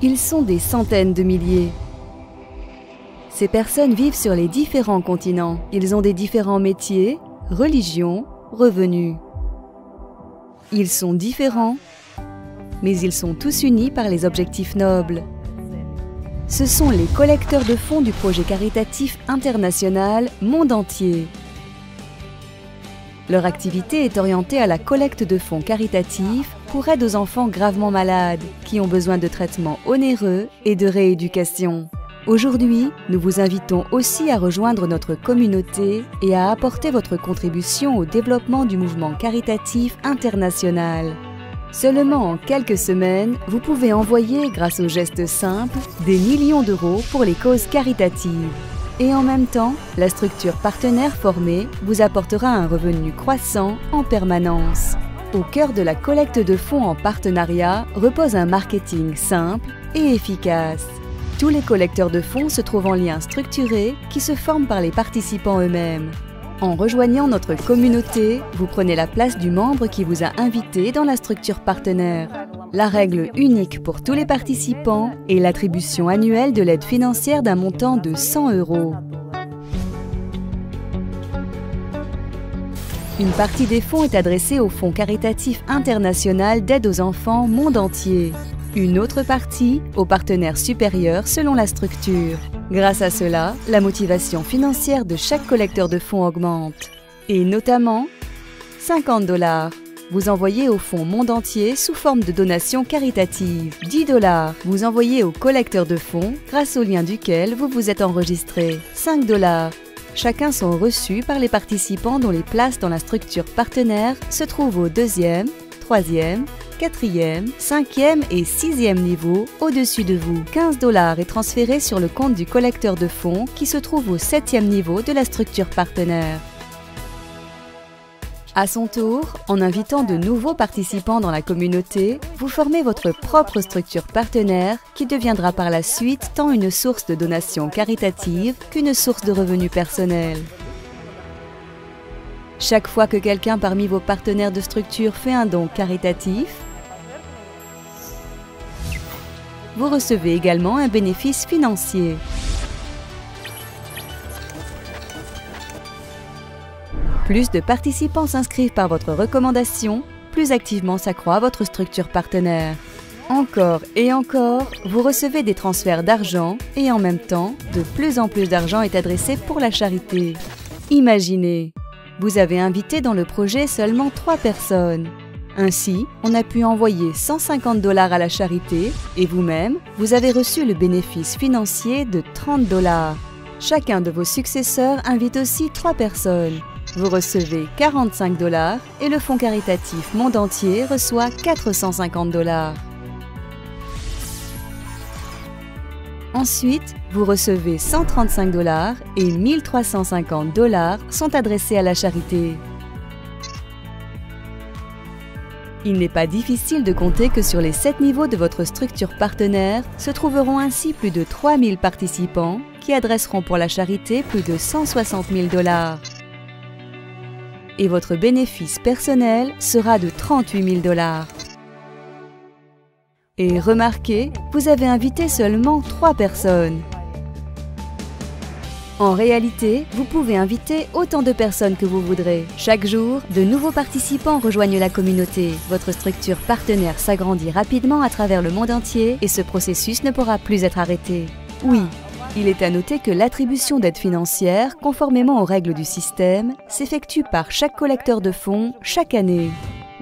Ils sont des centaines de milliers. Ces personnes vivent sur les différents continents. Ils ont des différents métiers, religions, revenus. Ils sont différents, mais ils sont tous unis par les objectifs nobles. Ce sont les collecteurs de fonds du projet caritatif international Monde Entier. Leur activité est orientée à la collecte de fonds caritatifs pour aide aux enfants gravement malades, qui ont besoin de traitements onéreux et de rééducation. Aujourd'hui, nous vous invitons aussi à rejoindre notre communauté et à apporter votre contribution au développement du mouvement caritatif international. Seulement en quelques semaines, vous pouvez envoyer, grâce aux gestes simples, des millions d'euros pour les causes caritatives. Et en même temps, la structure partenaire formée vous apportera un revenu croissant en permanence. Au cœur de la collecte de fonds en partenariat repose un marketing simple et efficace. Tous les collecteurs de fonds se trouvent en liens structurés qui se forment par les participants eux-mêmes. En rejoignant notre communauté, vous prenez la place du membre qui vous a invité dans la structure partenaire. La règle unique pour tous les participants est l'attribution annuelle de l'aide financière d'un montant de 100 €. Une partie des fonds est adressée au Fonds caritatif international d'aide aux enfants Monde Entier. Une autre partie aux partenaires supérieurs selon la structure. Grâce à cela, la motivation financière de chaque collecteur de fonds augmente. Et notamment, 50 $. Vous envoyez au Fonds Monde Entier sous forme de donation caritative. 10 $. Vous envoyez au collecteur de fonds grâce au lien duquel vous vous êtes enregistré. 5 $. Chacun sont reçus par les participants dont les places dans la structure partenaire se trouvent au 2e, 3e, 4e, 5e et 6e niveau au-dessus de vous. 15 $ est transféré sur le compte du collecteur de fonds qui se trouve au 7e niveau de la structure partenaire. À son tour, en invitant de nouveaux participants dans la communauté, vous formez votre propre structure partenaire qui deviendra par la suite tant une source de donations caritatives qu'une source de revenus personnels. Chaque fois que quelqu'un parmi vos partenaires de structure fait un don caritatif, vous recevez également un bénéfice financier. Plus de participants s'inscrivent par votre recommandation, plus activement s'accroît votre structure partenaire. Encore et encore, vous recevez des transferts d'argent et en même temps, de plus en plus d'argent est adressé pour la charité. Imaginez, vous avez invité dans le projet seulement 3 personnes. Ainsi, on a pu envoyer 150 $ à la charité et vous-même, vous avez reçu le bénéfice financier de 30 $. Chacun de vos successeurs invite aussi 3 personnes. Vous recevez 45 $ et le Fonds caritatif Monde Entier reçoit 450 $. Ensuite, vous recevez 135 $ et 1350 $ sont adressés à la charité. Il n'est pas difficile de compter que sur les 7 niveaux de votre structure partenaire se trouveront ainsi plus de 3000 participants qui adresseront pour la charité plus de 160 000 $. Et votre bénéfice personnel sera de 38 000 $. Et remarquez, vous avez invité seulement 3 personnes. En réalité, vous pouvez inviter autant de personnes que vous voudrez. Chaque jour, de nouveaux participants rejoignent la communauté. Votre structure partenaire s'agrandit rapidement à travers le monde entier et ce processus ne pourra plus être arrêté. Oui, il est à noter que l'attribution d'aide financière, conformément aux règles du système, s'effectue par chaque collecteur de fonds chaque année.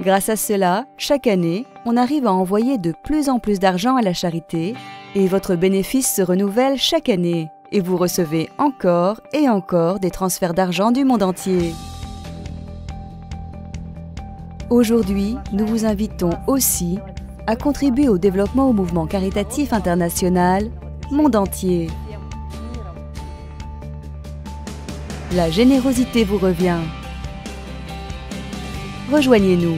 Grâce à cela, chaque année, on arrive à envoyer de plus en plus d'argent à la charité et votre bénéfice se renouvelle chaque année. Et vous recevez encore et encore des transferts d'argent du monde entier. Aujourd'hui, nous vous invitons aussi à contribuer au développement au mouvement caritatif international Monde Entier. La générosité vous revient. Rejoignez-nous.